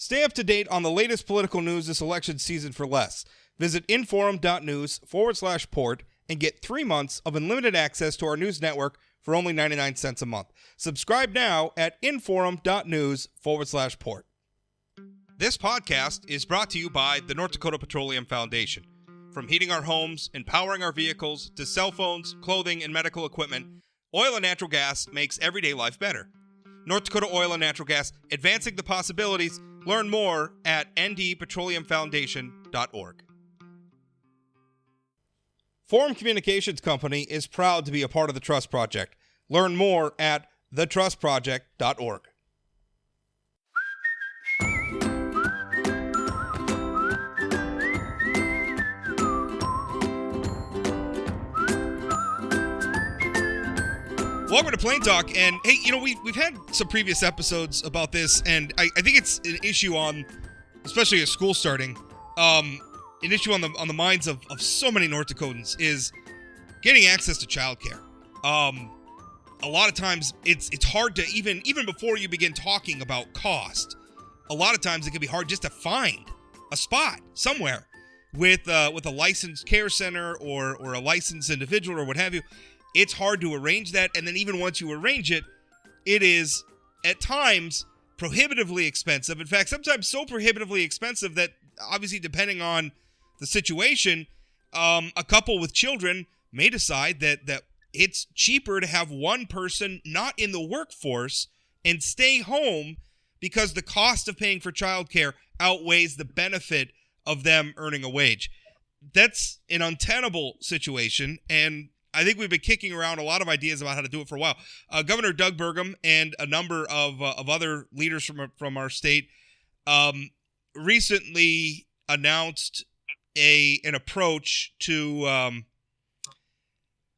Stay up to date on the latest political news this election season for less. Visit inforum.news/port and get 3 months of unlimited access to our news network for only 99 cents a month. Subscribe now at inforum.news/port. This podcast is brought to you by the North Dakota Petroleum Foundation. From heating our homes and powering our vehicles to cell phones, clothing, and medical equipment, oil and natural gas makes everyday life better. North Dakota Oil and Natural Gas, advancing the possibilities. Learn more at ndpetroleumfoundation.org. Forum Communications Company is proud to be a part of the Trust Project. Learn more at thetrustproject.org. Welcome to Plain Talk, and hey, we've had some previous episodes about this, and I think it's an issue on, especially a school starting, an issue on the minds of so many North Dakotans is getting access to childcare. A lot of times it's hard to even before you begin talking about cost. A lot of times it can be hard just to find a spot somewhere with a licensed care center or a licensed individual or what have you. It's hard to arrange that, and then even once you arrange it, it is, at times, prohibitively expensive. In fact, sometimes so prohibitively expensive that, obviously, depending on the situation, a couple with children may decide that it's cheaper to have one person not in the workforce and stay home because the cost of paying for childcare outweighs the benefit of them earning a wage. That's an untenable situation, and I think we've been kicking around a lot of ideas about how to do it for a while. Governor Doug Burgum and a number of other leaders from our state recently announced an approach to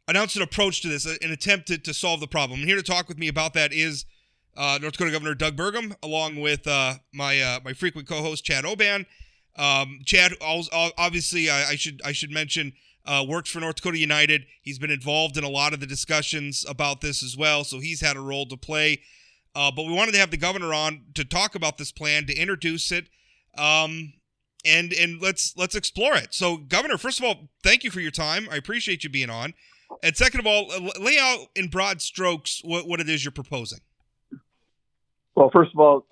this, an attempt to solve the problem. And here to talk with me about that is North Dakota Governor Doug Burgum, along with my frequent co-host Chad Oban. Chad, obviously, I should mention. Works for North Dakota United. He's been involved in a lot of the discussions about this as well, so he's had a role to play. But we wanted to have the governor on to talk about this plan, to introduce it, and let's explore it. So, Governor, first of all, thank you for your time. I appreciate you being on. And second of all, lay out in broad strokes what it is you're proposing. Well, first of all,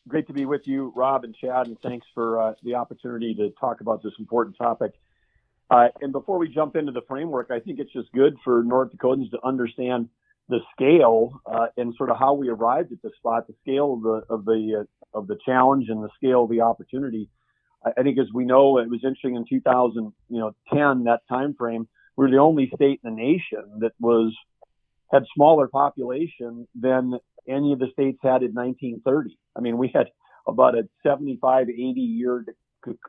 great to be with you, Rob and Chad, and thanks for the opportunity to talk about this important topic. And before we jump into the framework, I think it's just good for North Dakotans to understand the scale and sort of how we arrived at this spot, the scale of the challenge and the scale of the opportunity. I think, as we know, it was interesting in 2010, that time frame, we were the only state in the nation that had smaller population than any of the states had in 1930. I mean, we had about a 75, 80-year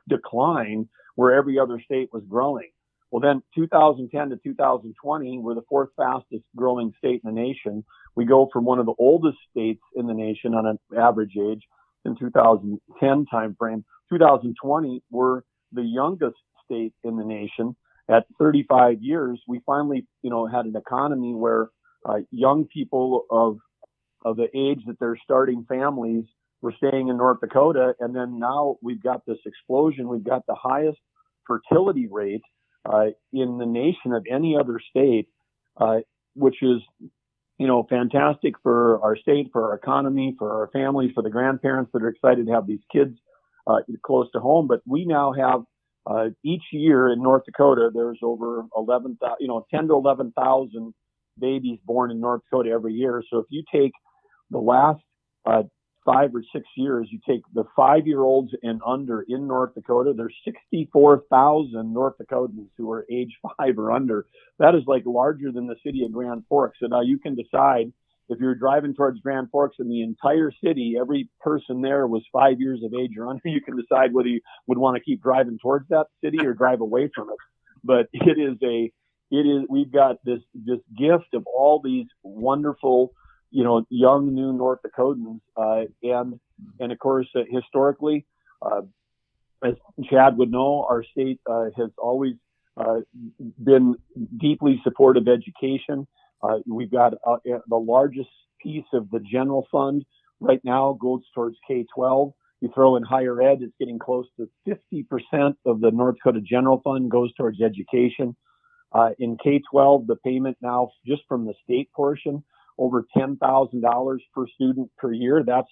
decline where every other state was growing. Well, then 2010 to 2020, we're the fourth fastest growing state in the nation. We go from one of the oldest states in the nation on an average age in 2010 timeframe. 2020, we're the youngest state in the nation. At 35 years, we finally, had an economy where young people of the age that they're starting families were staying in North Dakota. And then now we've got this explosion. We've got the highest fertility rate in the nation of any other state, which is, fantastic for our state, for our economy, for our families, for the grandparents that are excited to have these kids close to home. But we now have each year in North Dakota, there's over 10 to 11,000 babies born in North Dakota every year. So if you take the last 5 or 6 years, you take the 5-year-olds and under in North Dakota, there's 64,000 North Dakotans who are age 5 or under. That is like larger than the city of Grand Forks. So now you can decide if you're driving towards Grand Forks and the entire city, every person there was 5 years of age or under, you can decide whether you would want to keep driving towards that city or drive away from it. But we've got this gift of all these wonderful, young new North Dakotans, and of course, historically, as Chad would know, our state has always been deeply supportive of education. We've got the largest piece of the general fund right now goes towards K-12. You throw in higher ed, it's getting close to 50% of the North Dakota General Fund goes towards education. In K-12, the payment now just from the state portion, over $10,000 per student per year. That's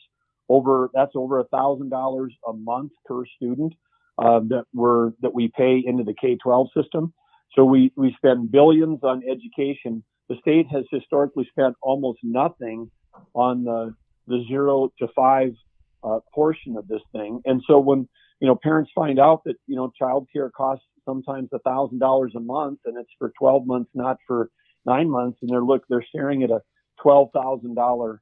over $1,000 a month per student that we pay into the K-12 system. So we spend billions on education. The state has historically spent almost nothing on the 0 to 5 portion of this thing. And so when parents find out that childcare costs sometimes $1,000 a month, and it's for 12 months, not for 9 months, and they're staring at a $12,000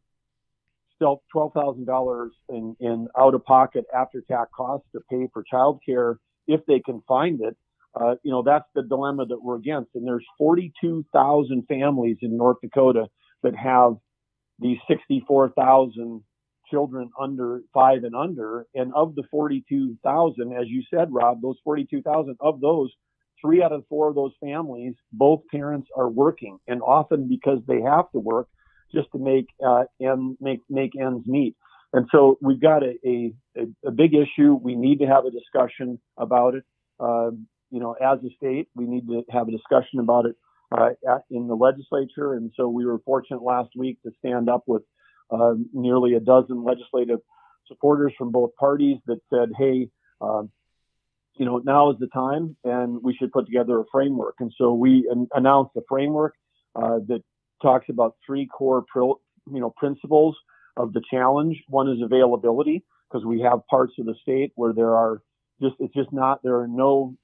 in out-of-pocket after-tax costs to pay for childcare if they can find it. That's the dilemma that we're against. And there's 42,000 families in North Dakota that have these 64,000 children under 5 and under. And of the 42,000, as you said, Rob, those 42,000, of those, 3 out of 4 of those families, both parents are working, and often because they have to work just to make ends meet. And so we've got a big issue. We need to have a discussion about it. As a state, we need to have a discussion about it in the legislature. And so we were fortunate last week to stand up with nearly a dozen legislative supporters from both parties that said, hey, now is the time, and we should put together a framework. And so we announced a framework that talks about 3 core principles of the challenge. One is availability, because we have parts of the state where there are no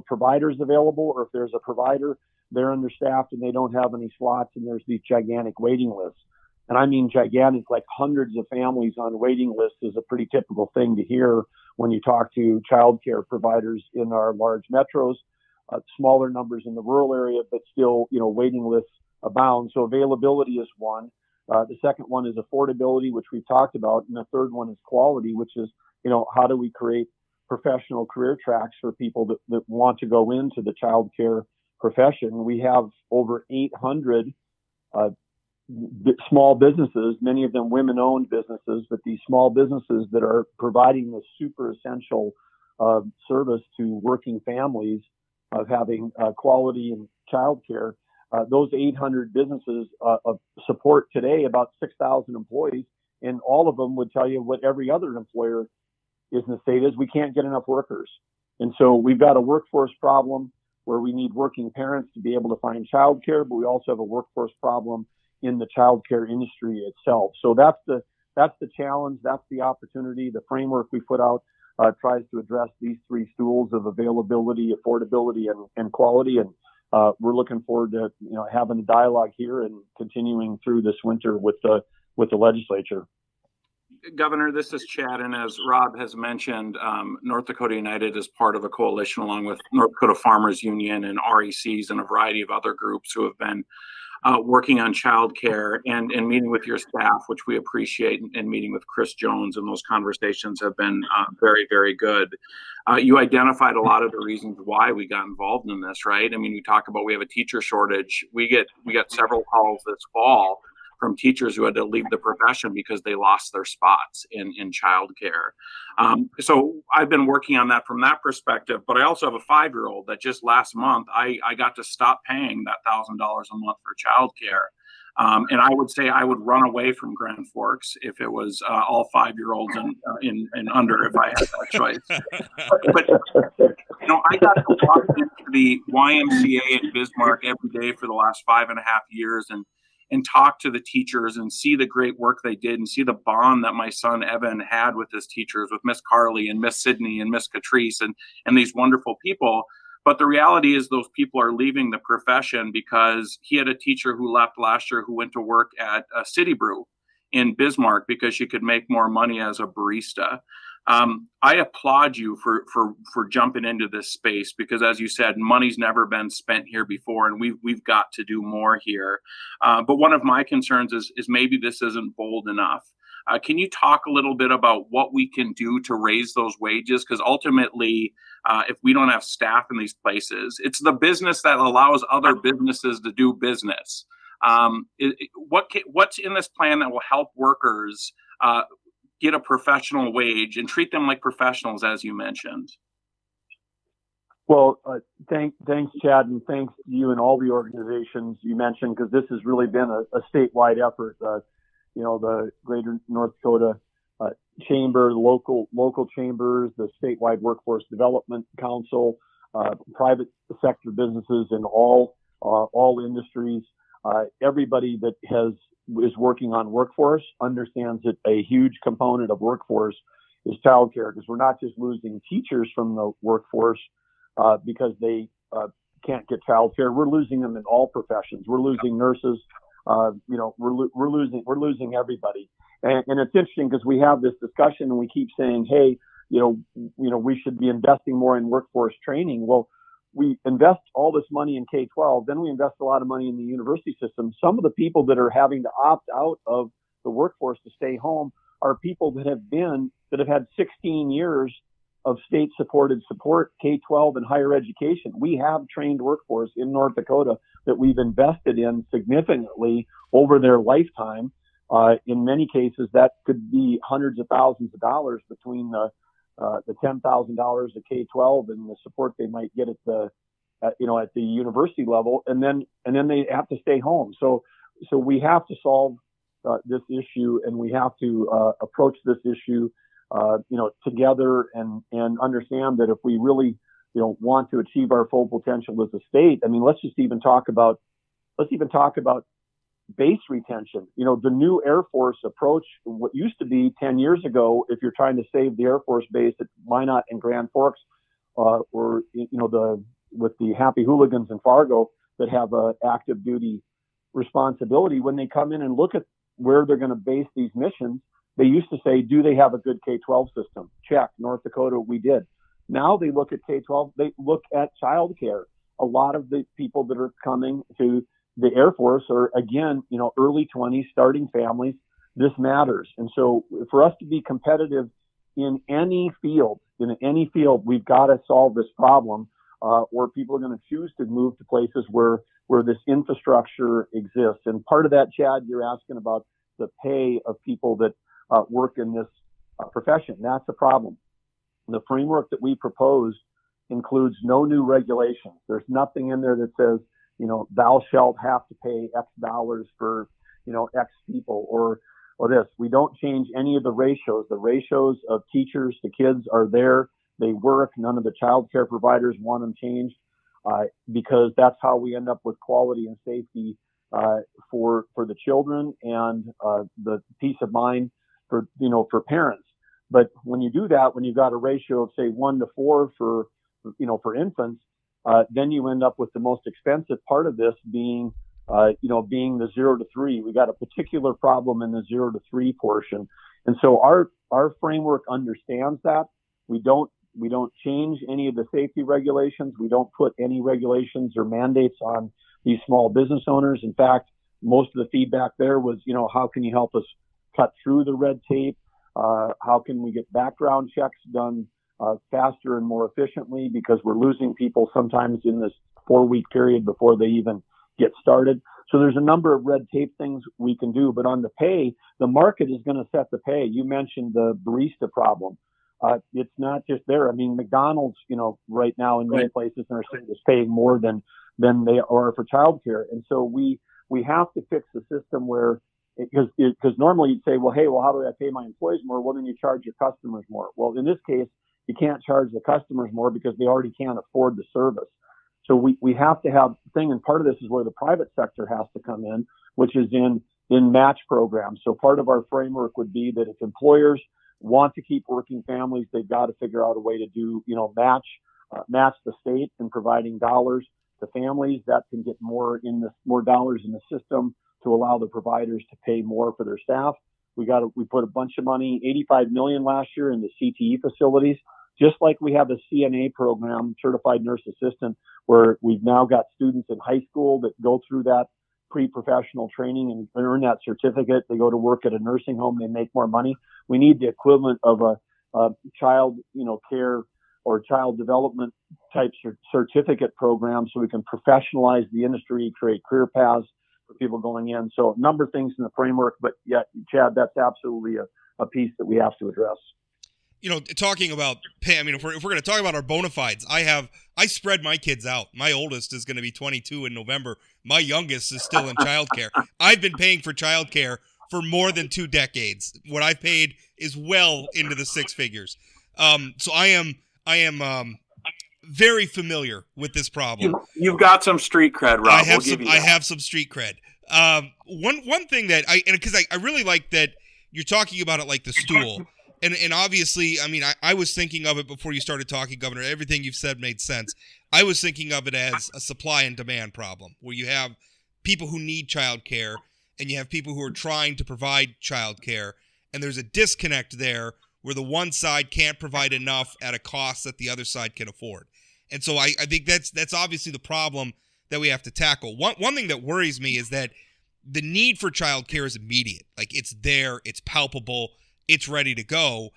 providers available, or if there's a provider, they're understaffed and they don't have any slots, and there's these gigantic waiting lists. And I mean gigantic, like hundreds of families on waiting lists is a pretty typical thing to hear when you talk to childcare providers in our large metros, smaller numbers in the rural area, but still, waiting lists abound. So availability is one. The second one is affordability, which we've talked about. And the third one is quality, which is, how do we create professional career tracks for people that want to go into the childcare profession? We have over 800 small businesses, many of them women-owned businesses, but these small businesses that are providing this super essential service to working families of having quality and childcare. Those 800 businesses support today about 6,000 employees, and all of them would tell you what every other employer in the state is: we can't get enough workers. And so we've got a workforce problem where we need working parents to be able to find childcare, but we also have a workforce problem in the childcare industry itself. So that's the challenge. That's the opportunity. The framework we put out tries to address these 3 stools of availability, affordability, and quality. And we're looking forward to having a dialogue here and continuing through this winter with the legislature. Governor, this is Chad, and as Rob has mentioned, North Dakota United is part of a coalition along with North Dakota Farmers Union and RECs and a variety of other groups who have been working on childcare and meeting with your staff, which we appreciate, and meeting with Chris Jones, and those conversations have been very, very good. You identified a lot of the reasons why we got involved in this, right? I mean, we talk about we have a teacher shortage. We got several calls this fall from teachers who had to leave the profession because they lost their spots in childcare. So I've been working on that from that perspective, but I also have a 5-year-old that just last month, I got to stop paying that $1,000 a month for childcare. And I would say I would run away from Grand Forks if it was all 5-year-olds and under, if I had that choice. But I got to walk into the YMCA in Bismarck every day for the last 5.5 years and talk to the teachers and see the great work they did and see the bond that my son Evan had with his teachers, with Miss Carly and Miss Sydney and Miss Catrice and these wonderful people. But the reality is those people are leaving the profession because he had a teacher who left last year who went to work at City Brew in Bismarck because she could make more money as a barista. I applaud you for jumping into this space because, as you said, money's never been spent here before, and we've got to do more here. But one of my concerns is maybe this isn't bold enough. Can you talk a little bit about what we can do to raise those wages? Because ultimately, if we don't have staff in these places, it's the business that allows other businesses to do business. What's in this plan that will help workers get a professional wage and treat them like professionals, as you mentioned? Well, thanks, Chad, and thanks to you and all the organizations you mentioned, because this has really been a statewide effort. The Greater North Dakota Chamber, local chambers, the statewide Workforce Development Council, private sector businesses in all industries. Everybody that is working on workforce understands that a huge component of workforce is childcare, because we're not just losing teachers from the workforce because they can't get childcare. We're losing them in all professions. We're losing nurses. We're losing everybody. And it's interesting because we have this discussion and we keep saying, hey, we should be investing more in workforce training. Well, we invest all this money in K-12, then we invest a lot of money in the university system. Some of the people that are having to opt out of the workforce to stay home are people that have had 16 years of state-supported support, K-12 and higher education. We have trained workforce in North Dakota that we've invested in significantly over their lifetime. In many cases, that could be hundreds of thousands of dollars between the $10,000 at K-12 and the support they might get at the university level, and then they have to stay home. So we have to solve this issue, and we have to approach this issue together and understand that if we really want to achieve our full potential as a state, I mean, let's even talk about base retention. The new Air Force approach, what used to be 10 years ago, if you're trying to save the Air Force base at Minot and Grand Forks, or with the Happy Hooligans in Fargo that have a active duty responsibility, when they come in and look at where they're going to base these missions, they used to say, do they have a good K-12 system? Check. North Dakota, we did. Now they look at K-12, they look at childcare. A lot of the people that are coming to the Air Force are, again, early 20s, starting families. This matters. And so for us to be competitive in any field, we've got to solve this problem, or people are going to choose to move to places where this infrastructure exists. And part of that, Chad, you're asking about the pay of people that work in this profession. That's a problem. The framework that we propose includes no new regulations. There's nothing in there that says, thou shalt have to pay X dollars for, X people or this. We don't change any of the ratios. The ratios of teachers to kids are there. They work. None of the child care providers want them changed because that's how we end up with quality and safety for the children and the peace of mind for parents. But when you do that, when you've got a ratio of say 1 to 4 for infants, then you end up with the most expensive part of this being the 0 to 3. We got a particular problem in the 0 to 3 portion. And so our framework understands that. We don't change any of the safety regulations. We don't put any regulations or mandates on these small business owners. In fact, most of the feedback there was, how can you help us cut through the red tape? How can we get background checks done faster and more efficiently, because we're losing people sometimes in this 4-week period before they even get started. So there's a number of red tape things we can do, but on the pay, the market is going to set the pay. You mentioned the barista problem. It's not just there. I mean, McDonald's, right now in many places are paying more than they are for childcare. And so we have to fix the system where, because normally you'd say, well, how do I pay my employees more? Well, then you charge your customers more. Well, in this case, you can't charge the customers more because they already can't afford the service. So we have to have the thing, and part of this is where the private sector has to come in, which is in match programs. So part of our framework would be that if employers want to keep working families, they've got to figure out a way to do, match the state in providing dollars to families that can get more dollars in the system to allow the providers to pay more for their staff. We put a bunch of money, $85 million last year, in the CTE facilities, just like we have a CNA program, Certified Nurse Assistant, where we've now got students in high school that go through that pre-professional training and earn that certificate. They go to work at a nursing home, they make more money. We need the equivalent of a child, care or child development type certificate program so we can professionalize the industry, create career paths for people going in. So a number of things in the framework, but yeah, Chad, that's absolutely a piece that we have to address. Talking about pay, I mean, if we're going to talk about our bona fides, I spread my kids out. My oldest is going to be 22 in November. My youngest is still in childcare. I've been paying for childcare for more than 2 decades. What I've paid is well into the 6 figures. So I am very familiar with this problem. You've got some street cred, Rob. I have some street cred. One thing that because I really like that you're talking about it like the stool. And obviously, I mean, I was thinking of it before you started talking, Governor. Everything you've said made sense. I was thinking of it as a supply and demand problem, where you have people who need childcare and you have people who are trying to provide childcare, and there's a disconnect there where the one side can't provide enough at a cost that the other side can afford. And so I think that's obviously the problem that we have to tackle. One thing that worries me is that the need for childcare is immediate. Like, it's there, it's palpable, it's ready to go.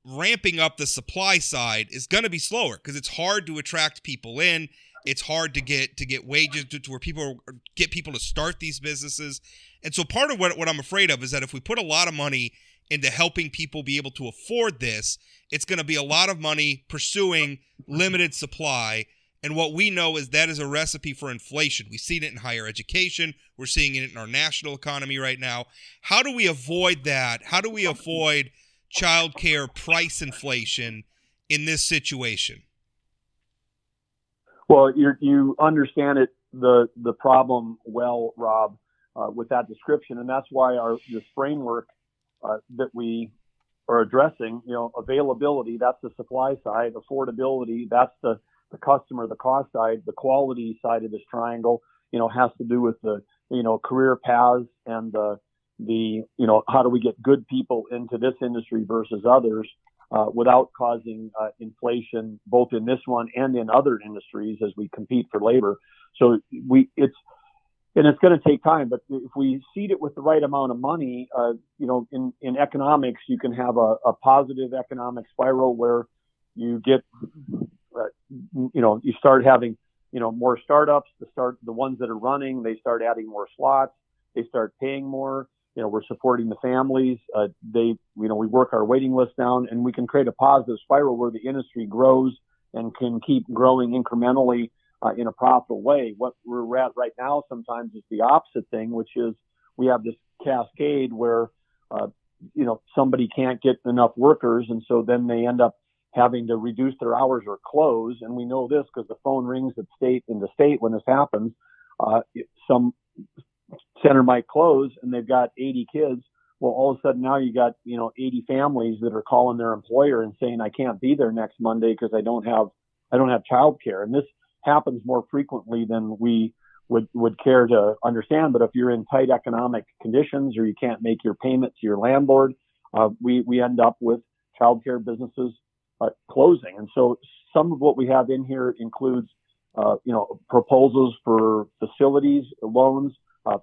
Ramping up the supply side is going to be slower because it's hard to attract people in. It's hard to get wages to where get people to start these businesses. And so part of what I'm afraid of is that if we put a lot of money into helping people be able to afford this, it's going to be a lot of money pursuing limited supply. And what we know is that is a recipe for inflation. We've seen it in higher education. We're seeing it in our national economy right now. How do we avoid that? How do we avoid childcare price inflation in this situation? Well, you understand the problem well, Rob, with that description, and that's why this framework that we are addressing, availability, that's the supply side, affordability, that's the customer, the cost side, the quality side of this triangle, has to do with the, career paths and the how do we get good people into this industry versus others without causing inflation, both in this one and in other industries as we compete for labor. So it's going to take time, but if we seed it with the right amount of money, in economics, you can have a positive economic spiral where you get, you start having, more startups. The ones that are running, they start adding more slots. They start paying more. We're supporting the families. We work our waiting list down, and we can create a positive spiral where the industry grows and can keep growing incrementally in a profitable way. What we're at right now sometimes is the opposite thing, which is we have this cascade where, somebody can't get enough workers, and so then they end up having to reduce their hours or close. And we know this because the phone rings in the state when this happens. Some center might close and they've got 80 kids. Well, all of a sudden now you got, 80 families that are calling their employer and saying, I can't be there next Monday because I don't have childcare. And this happens more frequently than we would care to understand. But if you're in tight economic conditions or you can't make your payment to your landlord, we end up with childcare businesses closing. And so some of what we have in here includes, proposals for facilities loans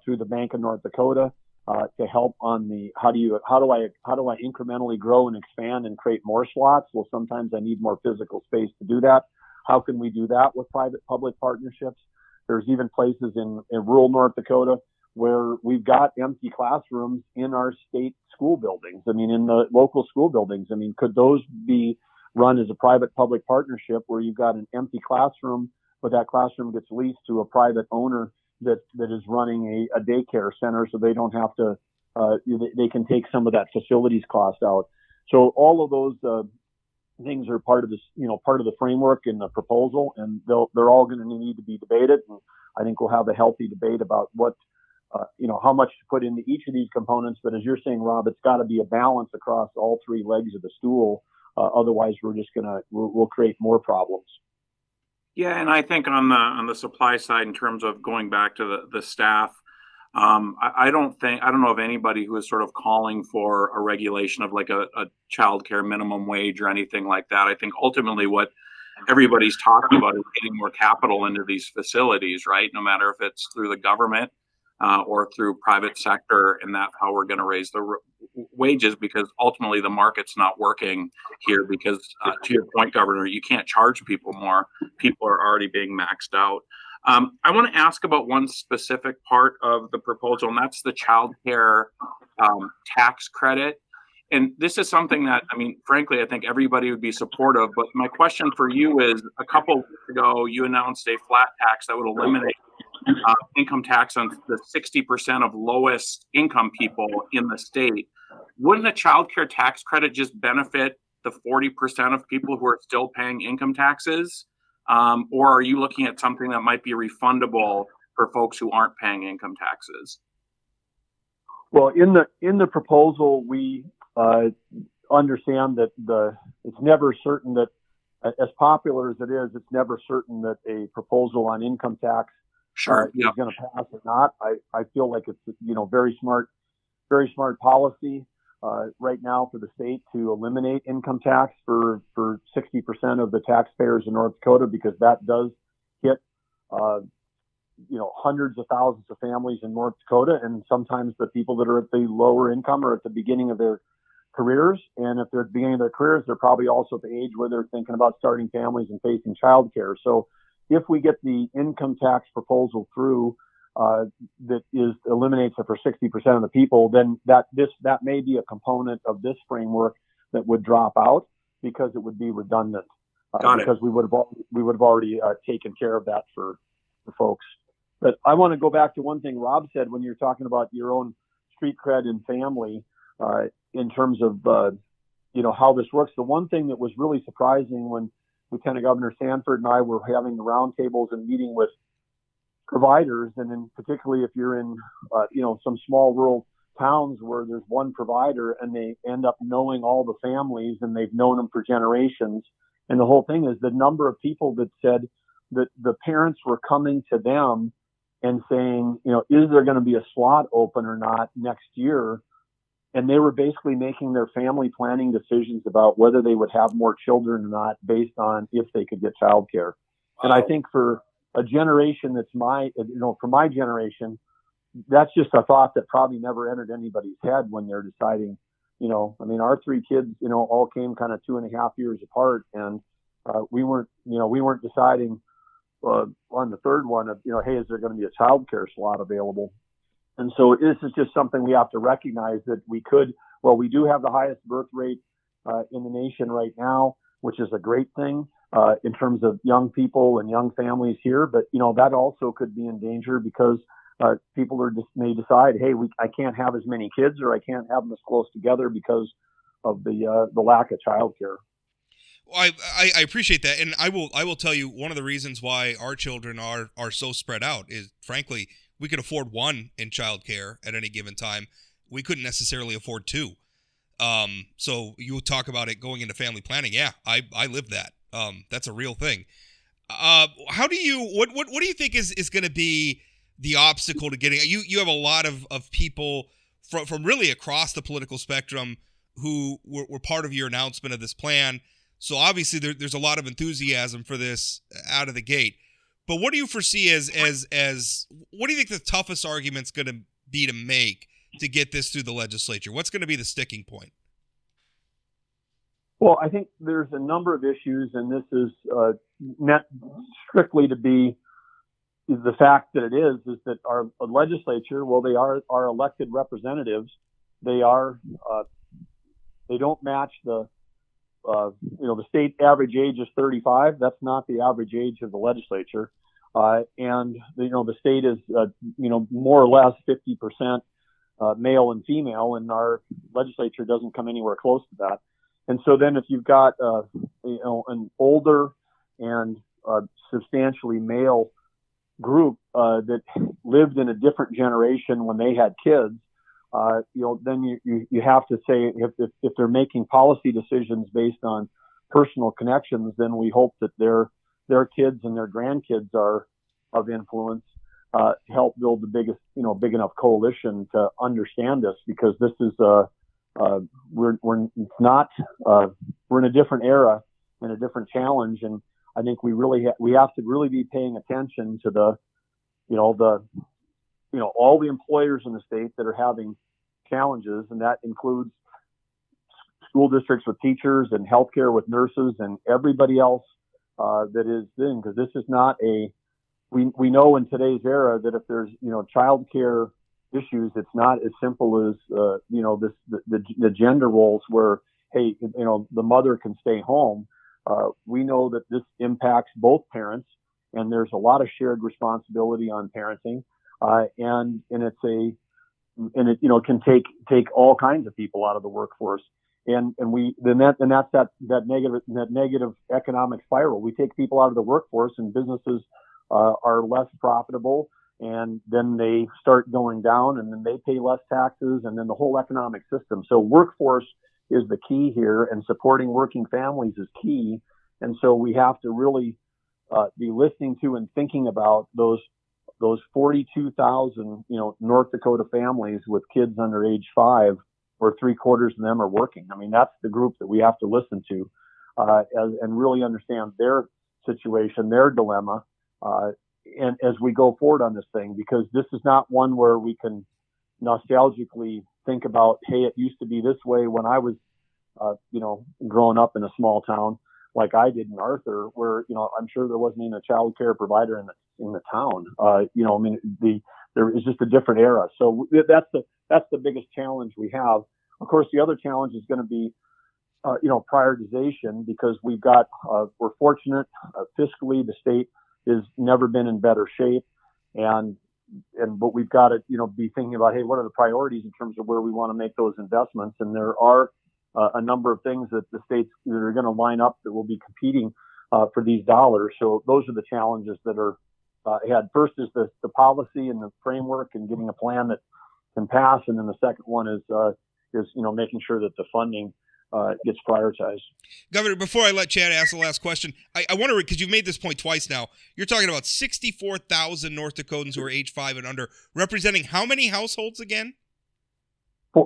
through the Bank of North Dakota to help on the how do I incrementally grow and expand and create more slots? Well, sometimes I need more physical space to do that. How can we do that with private-public partnerships? There's even places in rural North Dakota where we've got empty classrooms in our state school buildings. I mean, in the local school buildings. I mean, could those be run as a private-public partnership where you've got an empty classroom, but that classroom gets leased to a private owner that is running a daycare center, so they don't have to, they can take some of that facilities cost out. So all of those things are part of this, part of the framework in the proposal, and they're all going to need to be debated. And I think we'll have a healthy debate about what, how much to put into each of these components. But as you're saying, Rob, it's got to be a balance across all 3 legs of the stool. Otherwise, we'll create more problems. Yeah, and I think on the supply side, in terms of going back to the staff, I don't know of anybody who is sort of calling for a regulation of like a childcare minimum wage or anything like that. I think ultimately what everybody's talking about is getting more capital into these facilities, right? No matter if it's through the government or through private sector, and that's how we're going to raise the wages, because ultimately the market's not working here. Because to your point, Governor, you can't charge people more. People are already being maxed out. I want to ask about one specific part of the proposal, and that's the child care tax credit. And this is something that, I mean, frankly, I think everybody would be supportive. But my question for you is, a couple of weeks ago, you announced a flat tax that would eliminate income tax on the 60% of lowest income people in the state. Wouldn't a child care tax credit just benefit the 40% of people who are still paying income taxes? Or are you looking at something that might be refundable for folks who aren't paying income taxes? Well, in the proposal, we understand that it's never certain that, as popular as it is, it's never certain that a proposal on income tax Sure. is going to pass or not. I feel like it's very smart policy right now for the state to eliminate income tax for 60% of the taxpayers in North Dakota, because that does hit hundreds of thousands of families in North Dakota, and sometimes the people that are at the lower income are at the beginning of their careers. And if they're at the beginning of their careers, they're probably also at the age where they're thinking about starting families and facing childcare. So if we get the income tax proposal through that eliminates it for 60% of the people, then that may be a component of this framework that would drop out, because it would be redundant. Because we would have already taken care of that for folks. But I want to go back to one thing Rob said when you're talking about your own street cred and family, in terms of how this works. The one thing that was really surprising when Lieutenant Governor Sanford and I were having the roundtables and meeting with providers, and then particularly if you're in some small rural towns where there's one provider and they end up knowing all the families and they've known them for generations. And the whole thing is the number of people that said that the parents were coming to them and saying, is there going to be a slot open or not next year? And they were basically making their family planning decisions about whether they would have more children or not based on if they could get childcare. Wow. And I think for a generation that's for my generation, that's just a thought that probably never entered anybody's head when they're deciding, our three kids, all came kind of 2.5 years apart, and we weren't deciding on the third one of, hey, is there going to be a childcare slot available? And so this is just something we have to recognize that we do have the highest birth rate in the nation right now, which is a great thing in terms of young people and young families here. But, that also could be in danger because people may decide, hey, I can't have as many kids, or I can't have them as close together because of the lack of childcare. Well, I appreciate that, and I will tell you, one of the reasons why our children are so spread out is, frankly, we could afford one in childcare at any given time. We couldn't necessarily afford two. So you talk about it going into family planning. Yeah, I live that. That's a real thing. What do you think is going to be the obstacle to getting? You have a lot of people from really across the political spectrum who were part of your announcement of this plan. So obviously there's a lot of enthusiasm for this out of the gate. But what do you foresee as what do you think the toughest argument's going to be to make to get this through the legislature? What's going to be the sticking point? Well, I think there's a number of issues, and this is not strictly to be the fact that it is that our legislature, well, they are our elected representatives. They don't match the state average age is 35. That's not the average age of the legislature. And the state is, more or less 50% male and female, and our legislature doesn't come anywhere close to that. And so then if you've got, an older and substantially male group that lived in a different generation when they had kids, then you have to say if they're making policy decisions based on personal connections, then we hope that their kids and their grandkids are of influence to help build the biggest, big enough coalition to understand this, because this is we're in a different era and a different challenge, and I think we have to really be paying attention to the all the employers in the state that are having challenges, and that includes school districts with teachers and healthcare with nurses and everybody else that is in, because this is not we know in today's era that if there's childcare issues. It's not as simple as the gender roles where, hey, the mother can stay home. We know that this impacts both parents, and there's a lot of shared responsibility on parenting, and it can take all kinds of people out of the workforce. And that's that negative economic spiral. We take people out of the workforce, and businesses are less profitable, and then they start going down, and then they pay less taxes, and then the whole economic system. So workforce is the key here, and supporting working families is key. And so we have to really be listening to and thinking about those 42,000 North Dakota families with kids under age 5, where 3/4 of them are working. I mean, that's the group that we have to listen to and really understand their situation, their dilemma, and as we go forward on this thing, because this is not one where we can nostalgically think about, hey, it used to be this way when I was, growing up in a small town like I did in Arthur, where I'm sure there wasn't even a child care provider in the town. There is just a different era. So that's the biggest challenge we have. Of course, the other challenge is going to be prioritization, because we've got we're fortunate fiscally. The state has never been in better shape, but we've got to be thinking about, hey, what are the priorities in terms of where we want to make those investments? And there are a number of things that the states that are going to line up that will be competing for these dollars. So those are the challenges that are ahead. First is the policy and the framework and getting a plan that can pass, and then the second one is making sure that the funding gets prioritized. Governor, before I let Chad ask the last question, I wonder, because you've made this point twice now, you're talking about 64,000 North Dakotans who are age 5 and under, representing how many households again?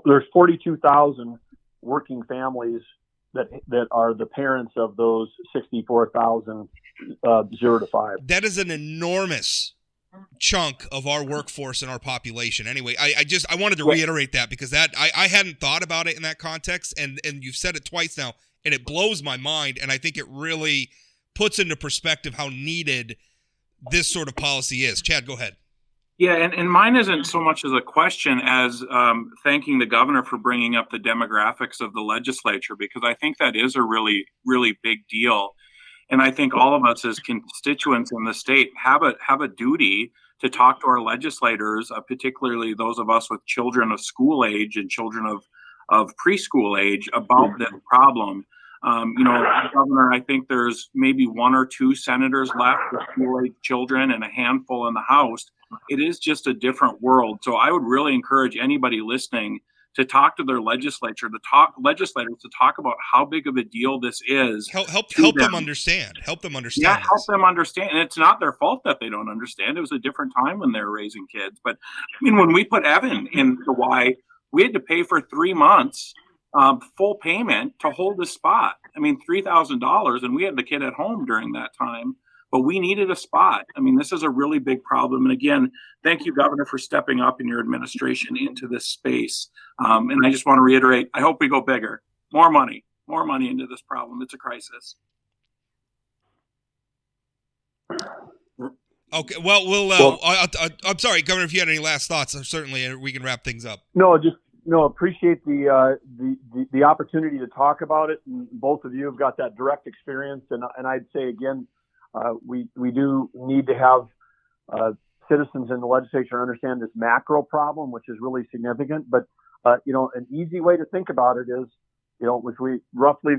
There's 42,000 working families that are the parents of those 64,000 0 to 5. That is an enormous chunk of our workforce and our population. Anyway, I wanted to reiterate that, because that I hadn't thought about it in that context, and you've said it twice now, and it blows my mind, and I think it really puts into perspective how needed this sort of policy is. Chad, go ahead. Yeah, and mine isn't so much as a question as thanking the governor for bringing up the demographics of the legislature, because I think that is a really, really big deal. And I think all of us as constituents in the state have a duty to talk to our legislators, particularly those of us with children of school age and children of preschool age, about this problem. Governor, I think there's maybe 1 or 2 senators left with school-age children and a handful in the House. It is just a different world. So I would really encourage anybody listening to talk to their legislators to talk about how big of a deal this is. Help them understand. Help them understand. Yeah, help them understand. And it's not their fault that they don't understand. It was a different time when they were raising kids. But I mean, when we put Evan in the Y, we had to pay for 3 months full payment to hold the spot. I mean, $3,000, and we had the kid at home during that time, but we needed a spot. I mean, this is a really big problem. And again, thank you, Governor, for stepping up in your administration into this space. And I just want to reiterate, I hope we go bigger, more money into this problem. It's a crisis. Okay, well, I'm sorry, Governor, if you had any last thoughts, certainly we can wrap things up. Appreciate the opportunity to talk about it. And both of you have got that direct experience. And I'd say, again, we do need to have citizens in the legislature understand this macro problem, which is really significant. But, an easy way to think about it is, which we roughly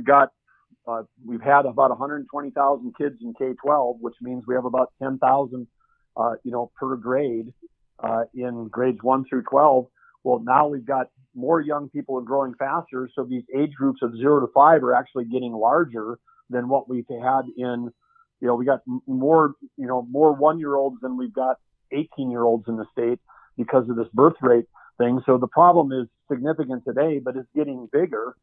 we've had about 120,000 kids in K-12, which means we have about 10,000, per grade in grades 1 through 12. Well, now we've got more young people and growing faster. So these age groups of 0 to 5 are actually getting larger than what we've had in, we got more 1-year-olds than we've got 18-year-olds in the state because of this birth rate thing. So the problem is significant today, but it's getting bigger,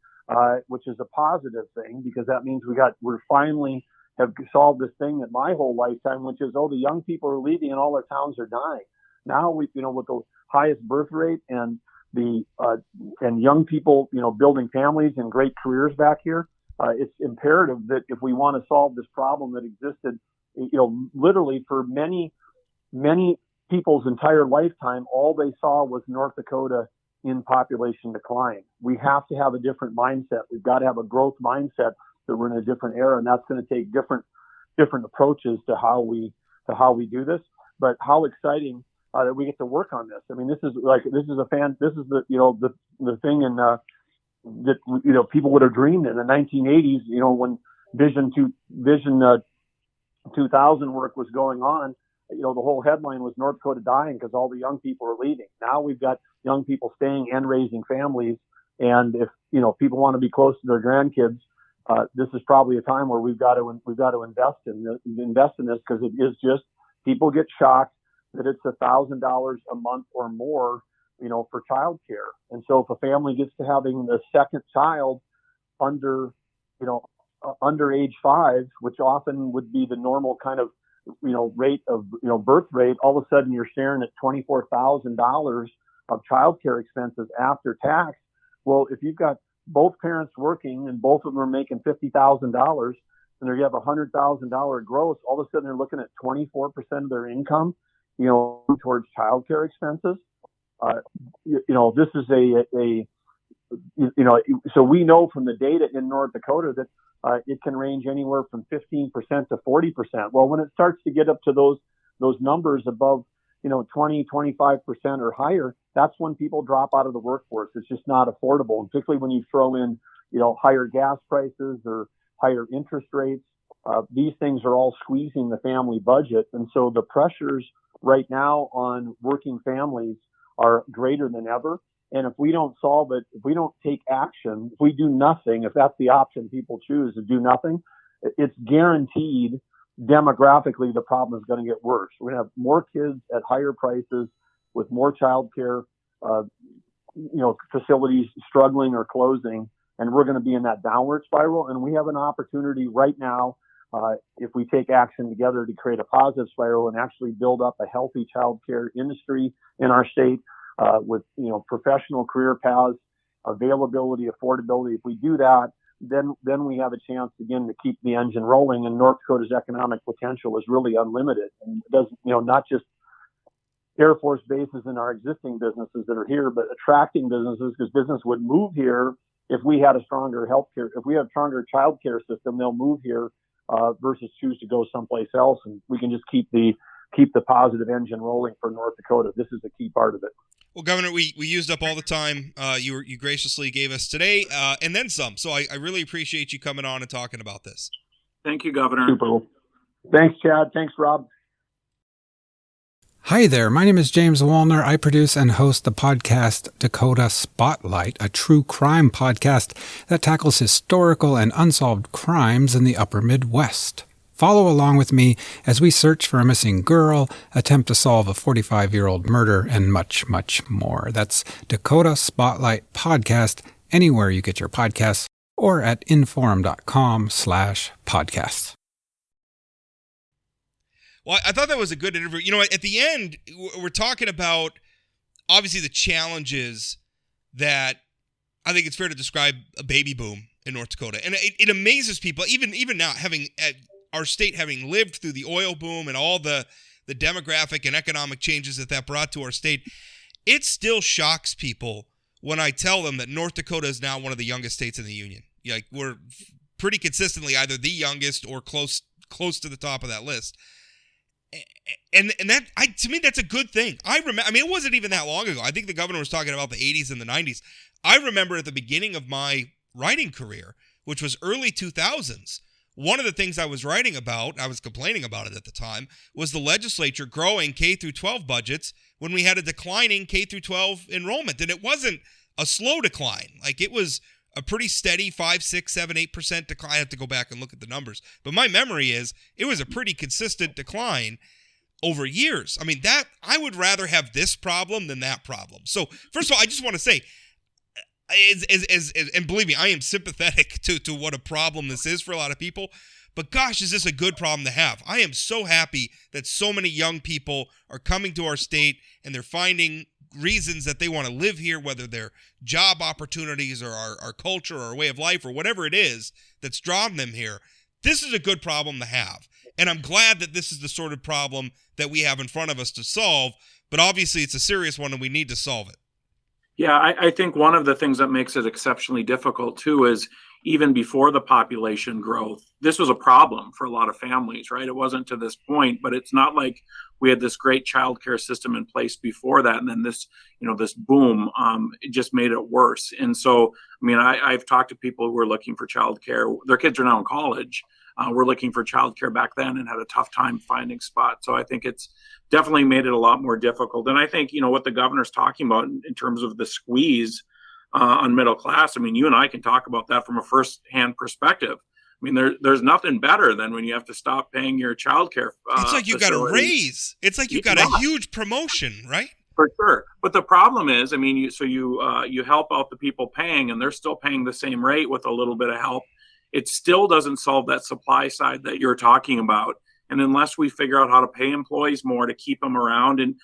which is a positive thing, because that means we're finally have solved this thing that my whole lifetime, which is, the young people are leaving and all their towns are dying. Now with the highest birth rate and and young people, building families and great careers back here, it's imperative that if we want to solve this problem that existed, literally for many people's entire lifetime, all they saw was North Dakota in population decline. We have to have a different mindset. We've got to have a growth mindset that we're in a different era, and that's going to take different approaches to how we do this. But how exciting that we get to work on this. I mean, this is the thing in that people would have dreamed in the 1980s. When Vision 2000 work was going on. The whole headline was North Dakota dying because all the young people are leaving. Now we've got young people staying and raising families. And if, people want to be close to their grandkids, this is probably a time where we've got to invest in this, because it is just, people get shocked that it's $1,000 a month or more, for childcare. And so if a family gets to having the second child under age 5, which often would be the normal kind of, rate of, birth rate, all of a sudden you're staring at $24,000 of childcare expenses after tax. Well, if you've got both parents working and both of them are making $50,000 and you have $100,000 gross, all of a sudden they're looking at 24% of their income, towards childcare expenses. This is so we know from the data in North Dakota that it can range anywhere from 15% to 40%. Well, when it starts to get up to those numbers above, 20, 25% or higher, that's when people drop out of the workforce. It's just not affordable. And particularly when you throw in, higher gas prices or higher interest rates, these things are all squeezing the family budget. And so the pressures right now on working families are greater than ever. And if we don't solve it, if we don't take action, if we do nothing, if that's the option people choose to do nothing, it's guaranteed demographically the problem is going to get worse. We're going to have more kids at higher prices with more childcare, facilities struggling or closing, and we're going to be in that downward spiral. And we have an opportunity right now, if we take action together, to create a positive spiral and actually build up a healthy childcare industry in our state. With professional career paths, availability, affordability. If we do that, then we have a chance again to keep the engine rolling. And North Dakota's economic potential is really unlimited. And it doesn't, not just Air Force bases in our existing businesses that are here, but attracting businesses, because business would move here if we had a stronger healthcare. If we have a stronger childcare system, they'll move here versus choose to go someplace else. And we can just keep the positive engine rolling for North Dakota. This is a key part of it. Well, Governor, we used up all the time you graciously gave us today, and then some. So I really appreciate you coming on and talking about this. Thank you, Governor. Super. Thanks, Chad. Thanks, Rob. Hi there, my name is James Wallner. I produce and host the podcast Dakota Spotlight, a true crime podcast that tackles historical and unsolved crimes in the upper Midwest. Follow along with me as we search for a missing girl, attempt to solve a 45-year-old murder, and much, much more. That's Dakota Spotlight Podcast, anywhere you get your podcasts, or at inforum.com/podcasts. Well, I thought that was a good interview. At the end, we're talking about, obviously, the challenges that I think it's fair to describe a baby boom in North Dakota. And it amazes people, even now, our state having lived through the oil boom and all the demographic and economic changes that brought to our state, it still shocks people when I tell them that North Dakota is now one of the youngest states in the union. We're pretty consistently either the youngest or close to the top of that list. And that, to me, that's a good thing. It wasn't even that long ago. I think the governor was talking about the 80s and the 90s. I remember at the beginning of my writing career, which was early 2000s, one of the things I was writing about, I was complaining about it at the time, was the legislature growing K through 12 budgets when we had a declining K through 12 enrollment. And it wasn't a slow decline. It was a pretty steady 5, 6, 7, 8% decline. I have to go back and look at the numbers. But my memory is it was a pretty consistent decline over years. That I would rather have this problem than that problem. So first of all, I just want to say, and believe me, I am sympathetic to what a problem this is for a lot of people, but gosh, is this a good problem to have? I am so happy that so many young people are coming to our state and they're finding reasons that they want to live here, whether they're job opportunities or our culture or our way of life or whatever it is that's drawn them here. This is a good problem to have. And I'm glad that this is the sort of problem that we have in front of us to solve, but obviously it's a serious one and we need to solve it. Yeah, I think one of the things that makes it exceptionally difficult too is even before the population growth, this was a problem for a lot of families, right? It wasn't to this point, but it's not like we had this great childcare system in place before that, and then this, this boom, it just made it worse. And so, I mean, I've talked to people who are looking for childcare. Their kids are now in college. We're looking for childcare back then and had a tough time finding spots. So I think it's definitely made it a lot more difficult. And I think, what the governor's talking about in terms of the squeeze on middle class, I mean, you and I can talk about that from a firsthand perspective. I mean, there's nothing better than when you have to stop paying your childcare. It's like you got a raise. It's like you got a huge promotion, right? For sure. But the problem is, I mean, you help out the people paying, and they're still paying the same rate with a little bit of help. It still doesn't solve that supply side that you're talking about. And unless we figure out how to pay employees more to keep them around, and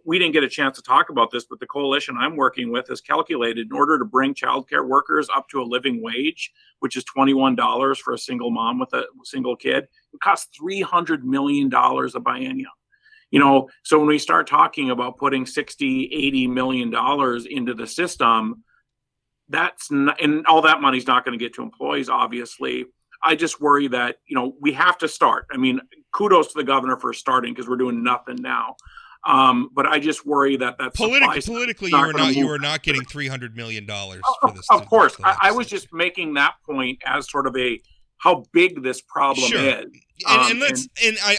we didn't get a chance to talk about this, but the coalition I'm working with has calculated in order to bring childcare workers up to a living wage, which is $21 for a single mom with a single kid, it costs $300 million a biennium. So when we start talking about putting $60-80 million into the system, that's not, and all that money's not going to get to employees, obviously. I just worry that, we have to start. I mean, kudos to the governor for starting because we're doing nothing now. But I just worry that politically you are not getting $300 million for this. Of course. I was just making that point as sort of how big this problem is. And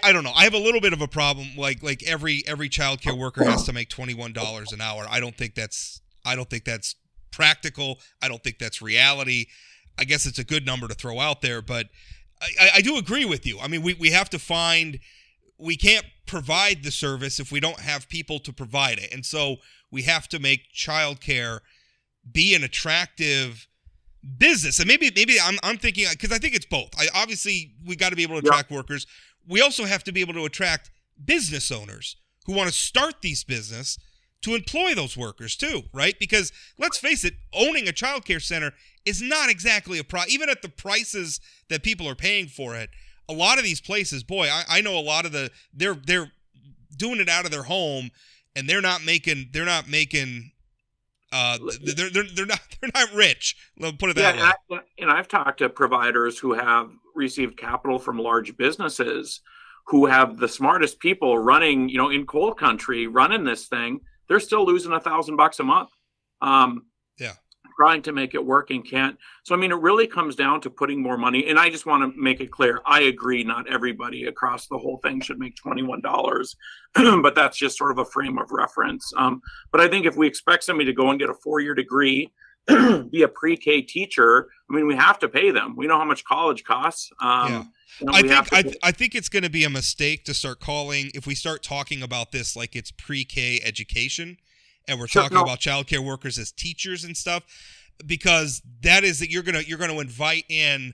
I don't know. I have a little bit of a problem. Like every childcare worker has to make $21 an hour. I don't think that's practical. I don't think that's reality. I guess it's a good number to throw out there, but I do agree with you. I mean, we have to we can't provide the service if we don't have people to provide it. And so we have to make childcare be an attractive business. And maybe I'm thinking, because I think it's both. Obviously, we got to be able to attract workers. We also have to be able to attract business owners who want to start these business to employ those workers too, right? Because let's face it, owning a childcare center is not exactly even at the prices that people are paying for it. A lot of these places, boy, I know a lot of they're doing it out of their home, and they're not rich. Let's put it that way. And I've talked to providers who have received capital from large businesses who have the smartest people running, in coal country, running this thing. They're still losing $1,000 a month. Trying to make it work and can't. So, I mean, it really comes down to putting more money. And I just want to make it clear, I agree not everybody across the whole thing should make $21, but that's just sort of a frame of reference. But I think if we expect somebody to go and get a 4-year degree, be a pre-K teacher, I mean, we have to pay them. We know how much college costs. I think it's going to be a mistake to start if we start talking about this like it's pre-K education, and we're talking about childcare workers as teachers and stuff, because that you're gonna invite in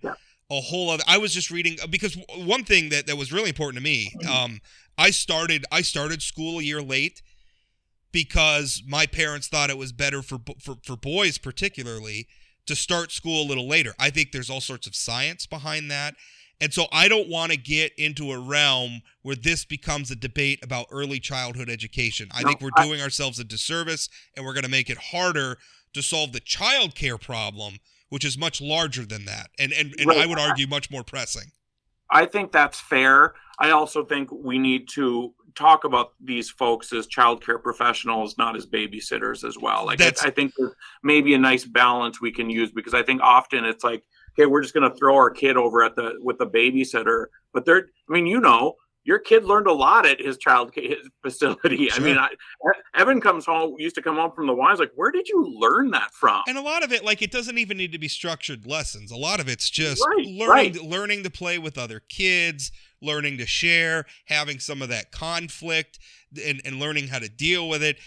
a whole other. I was just reading, because one thing that was really important to me. I started school a year late because my parents thought it was better for boys particularly to start school a little later. I think there's all sorts of science behind that. And so I don't want to get into a realm where this becomes a debate about early childhood education. I think we're doing ourselves a disservice, and we're going to make it harder to solve the child care problem, which is much larger than that. And I would argue much more pressing. I think that's fair. I also think we need to talk about these folks as childcare professionals, not as babysitters as well. I think there's maybe a nice balance we can use, because I think often it's like, okay, we're just going to throw our kid over with the babysitter. But your kid learned a lot at his facility. Sure. I mean, Evan used to come home from the Y. I was like, where did you learn that from? And a lot of it, it doesn't even need to be structured lessons. A lot of it's just learning to play with other kids, learning to share, having some of that conflict, and learning how to deal with it,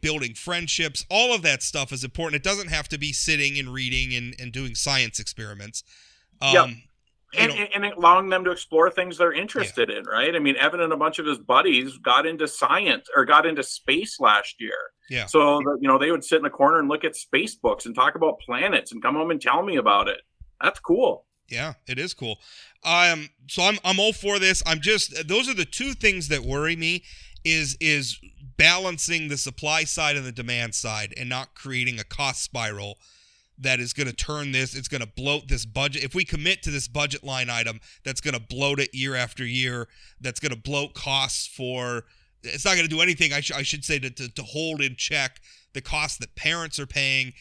building friendships. All of that stuff is important. It doesn't have to be sitting and reading and doing science experiments. And allowing them to explore things they're interested in, right? I mean, Evan and a bunch of his buddies got into science or got into space last year. Yeah. So, they would sit in a corner and look at space books and talk about planets and come home and tell me about it. That's cool. Yeah, it is cool. So I'm all for this. Those are the two things that worry me is balancing the supply side and the demand side and not creating a cost spiral that is going to turn this, it's going to bloat this budget. If we commit to this budget line item, that's going to bloat it year after year, that's going to bloat costs it's not going to do anything, I should say, to hold in check the costs that parents are paying.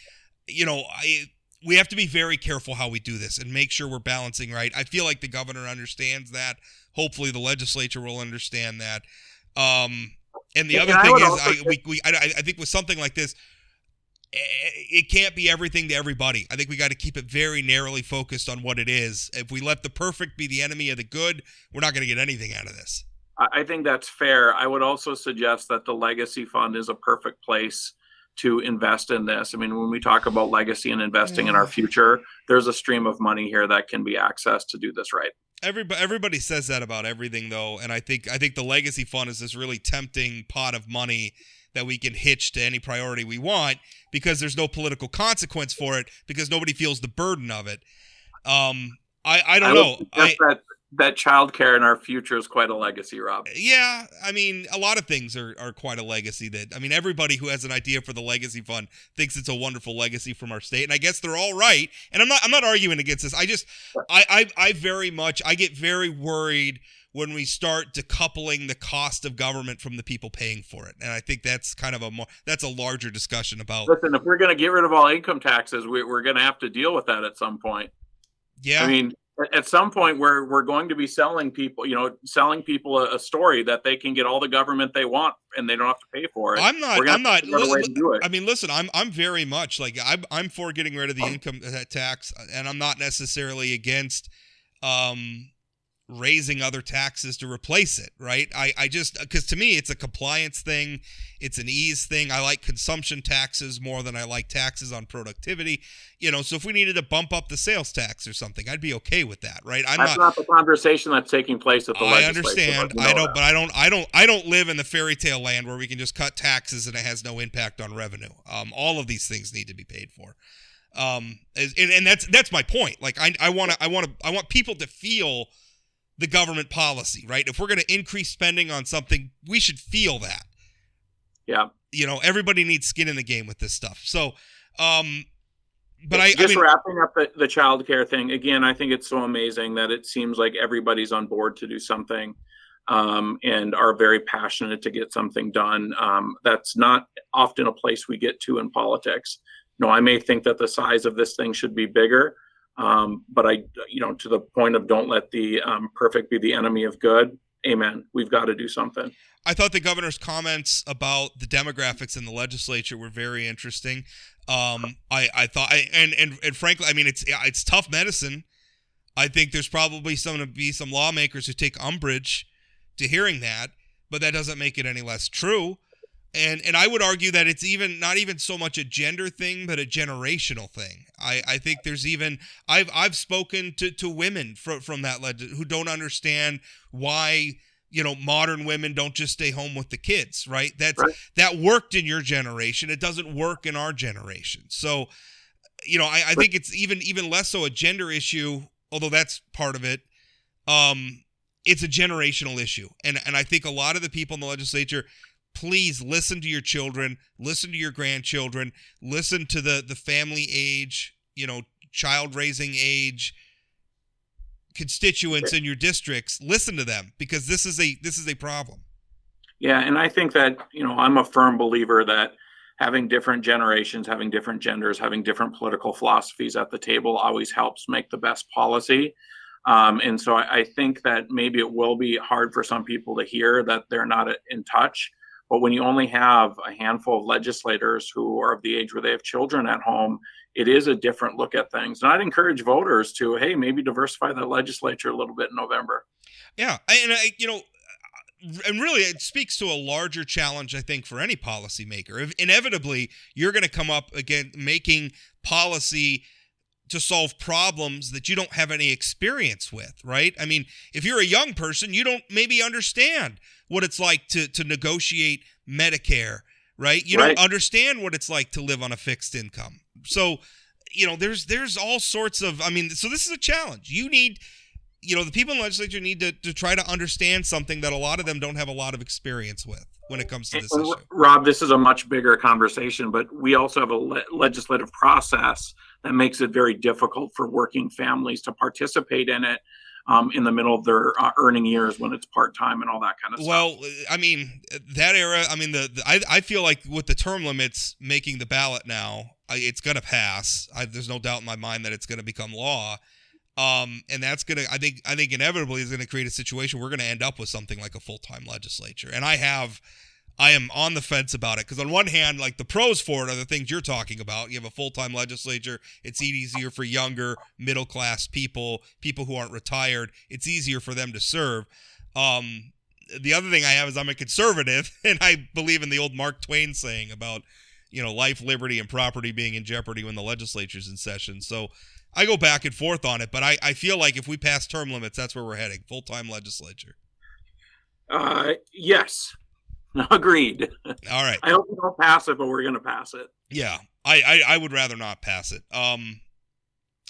We have to be very careful how we do this and make sure we're balancing right. I feel like the governor understands that. Hopefully the legislature will understand that. And the other thing is, I think with something like this, it can't be everything to everybody. I think we got to keep it very narrowly focused on what it is. If we let the perfect be the enemy of the good, we're not going to get anything out of this. I think that's fair. I would also suggest that the legacy fund is a perfect place to invest in this. I mean, when we talk about legacy and investing in our future, there's a stream of money here that can be accessed to do this right. Everybody says that about everything, though, and I think the legacy fund is this really tempting pot of money that we can hitch to any priority we want because there's no political consequence for it because nobody feels the burden of it. I don't know. That childcare in our future is quite a legacy, Rob. Yeah, I mean, a lot of things are quite a legacy. Everybody who has an idea for the legacy fund thinks it's a wonderful legacy from our state, and I guess they're all right. And I'm not arguing against this. I get very worried when we start decoupling the cost of government from the people paying for it, and I think that's kind of that's a larger discussion about. Listen, if we're going to get rid of all income taxes, we're going to have to deal with that at some point. Yeah, I mean. At some point, we're going to be selling people a story that they can get all the government they want and they don't have to pay for it. I'm not. I mean, listen, I'm very much like I'm for getting rid of the income tax, and I'm not necessarily against raising other taxes to replace it, right? I just, because to me it's a compliance thing, it's an ease thing. I like consumption taxes more than I like taxes on productivity, so if we needed to bump up the sales tax or something, I'd be okay with that, right? That's not the conversation that's taking place at the legislature. I understand. I don't live in the fairy tale land where we can just cut taxes and it has no impact on revenue. All of these things need to be paid for. And that's my point. Like I want people to feel the government policy, right? If we're going to increase spending on something, we should feel that. Yeah. Everybody needs skin in the game with this stuff. So, but wrapping up the child care thing, again, I think it's so amazing that it seems like everybody's on board to do something and are very passionate to get something done. That's not often a place we get to in politics. I may think that the size of this thing should be bigger. But to the point of don't let the perfect be the enemy of good. Amen. We've got to do something. I thought the governor's comments about the demographics in the legislature were very interesting. I thought, and frankly, I mean, it's tough medicine. I think there's probably some lawmakers who take umbrage to hearing that, but that doesn't make it any less true. And I would argue that it's not even so much a gender thing, but a generational thing. I think there's even I've spoken to women from that who don't understand why modern women don't just stay home with the kids, right? That worked in your generation. It doesn't work in our generation. So, I think it's even less so a gender issue, although that's part of it. It's a generational issue, and I think a lot of the people in the legislature. Please listen to your children, listen to your grandchildren, listen to the family age, child raising age constituents in your districts. Listen to them because this is a problem. Yeah, and I think that, I'm a firm believer that having different generations, having different genders, having different political philosophies at the table always helps make the best policy. And so I think that maybe it will be hard for some people to hear that they're not in touch. But when you only have a handful of legislators who are of the age where they have children at home, it is a different look at things. And I'd encourage voters to, maybe diversify the legislature a little bit in November. Yeah. And really it speaks to a larger challenge, I think, for any policymaker. Inevitably, you're going to come up again making policy to solve problems that you don't have any experience with, right? I mean, if you're a young person, you don't maybe understand what it's like to negotiate Medicare, right? You don't understand what it's like to live on a fixed income. So, there's all sorts of, so this is a challenge. You need, the people in the legislature need to try to understand something that a lot of them don't have a lot of experience with when it comes to this issue. Rob, this is a much bigger conversation, but we also have a legislative process that makes it very difficult for working families to participate in it in the middle of their earning years when it's part-time and all that kind of stuff. Well, that era, I feel like with the term limits making the ballot now, it's going to pass. There's no doubt in my mind that it's going to become law. And that's going to, I think inevitably is going to create a situation we're going to end up with something like a full-time legislature. And I am on the fence about it, because on one hand, like, the pros for it are the things you're talking about. You have a full-time legislature. It's easier for younger, middle-class people who aren't retired. It's easier for them to serve. The other thing I have is I'm a conservative, and I believe in the old Mark Twain saying about, life, liberty, and property being in jeopardy when the legislature's in session. So I go back and forth on it, but I feel like if we pass term limits, that's where we're heading, full-time legislature. Yes. Agreed. All right. I hope we don't pass it, but we're going to pass it. Yeah, I would rather not pass it. All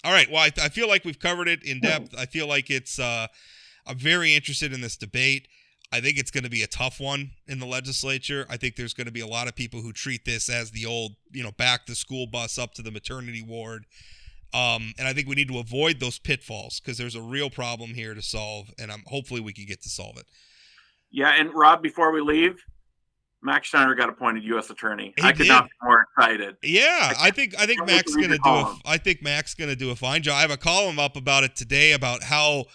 right. Well, I feel like we've covered it in depth. I feel like it's. I'm very interested in this debate. I think it's going to be a tough one in the legislature. I think there's going to be a lot of people who treat this as the old, back the school bus up to the maternity ward. And I think we need to avoid those pitfalls, because there's a real problem here to solve, and hopefully we can get to solve it. Yeah, and Rob, before we leave, Max Schneider got appointed U.S. attorney. I could not be more excited. Yeah, I think Mac's going to do a fine job. I have a column up about it today about how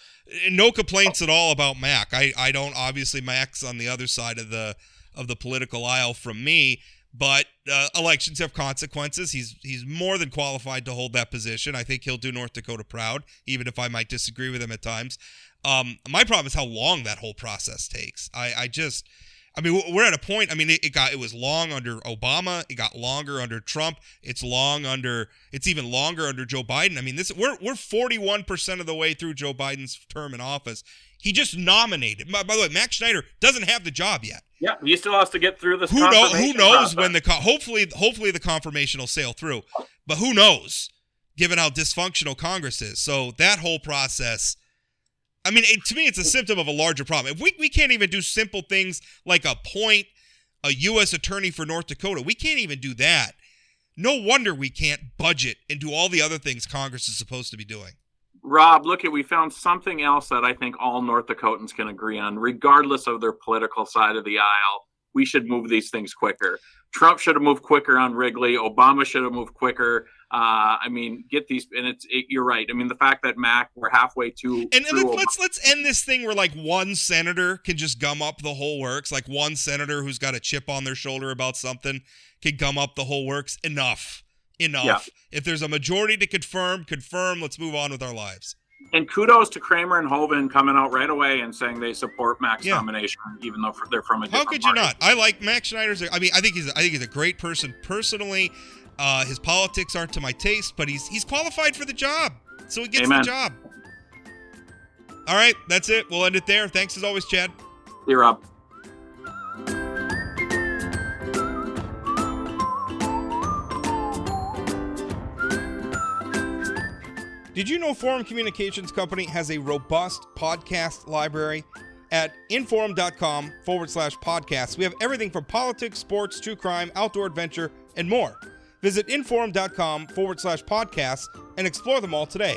no complaints at all about Mac. I don't, obviously Mac's on the other side of the political aisle from me, but elections have consequences. He's more than qualified to hold that position. I think he'll do North Dakota proud, even if I might disagree with him at times. My problem is how long that whole process takes. We're at a point. It was long under Obama. It got longer under Trump. It's even longer under Joe Biden. We're 41% of the way through Joe Biden's term in office. He just nominated. By the way, Max Schneider doesn't have the job yet. Yeah, he still has to get through this. Who knows when hopefully the confirmation will sail through, but who knows, given how dysfunctional Congress is. So that whole process. To me, it's a symptom of a larger problem. If we can't even do simple things like appoint a U.S. attorney for North Dakota, we can't even do that. No wonder we can't budget and do all the other things Congress is supposed to be doing. Rob, we found something else that I think all North Dakotans can agree on, regardless of their political side of the aisle. We should move these things quicker. Trump should have moved quicker on Wrigley. Obama should have moved quicker. Get these, and you're right. The fact that Mac, we're halfway to. And let's end this thing where like one senator can just gum up the whole works. Like one senator who's got a chip on their shoulder about something can gum up the whole works. Enough. Yeah. If there's a majority to confirm. Let's move on with our lives. And kudos to Kramer and Hoeven coming out right away and saying they support Mac's nomination, even though they're from a different party. How could you not? I like Max Schneider's. I think he's a great person personally. His politics aren't to my taste, but he's qualified for the job, so he gets the job. All right, that's it. We'll end it there. Thanks as always, Chad. See you, Rob. Did you know Forum Communications Company has a robust podcast library? At inforum.com/podcasts, we have everything from politics, sports, true crime, outdoor adventure, and more. Visit inforum.com/podcasts and explore them all today.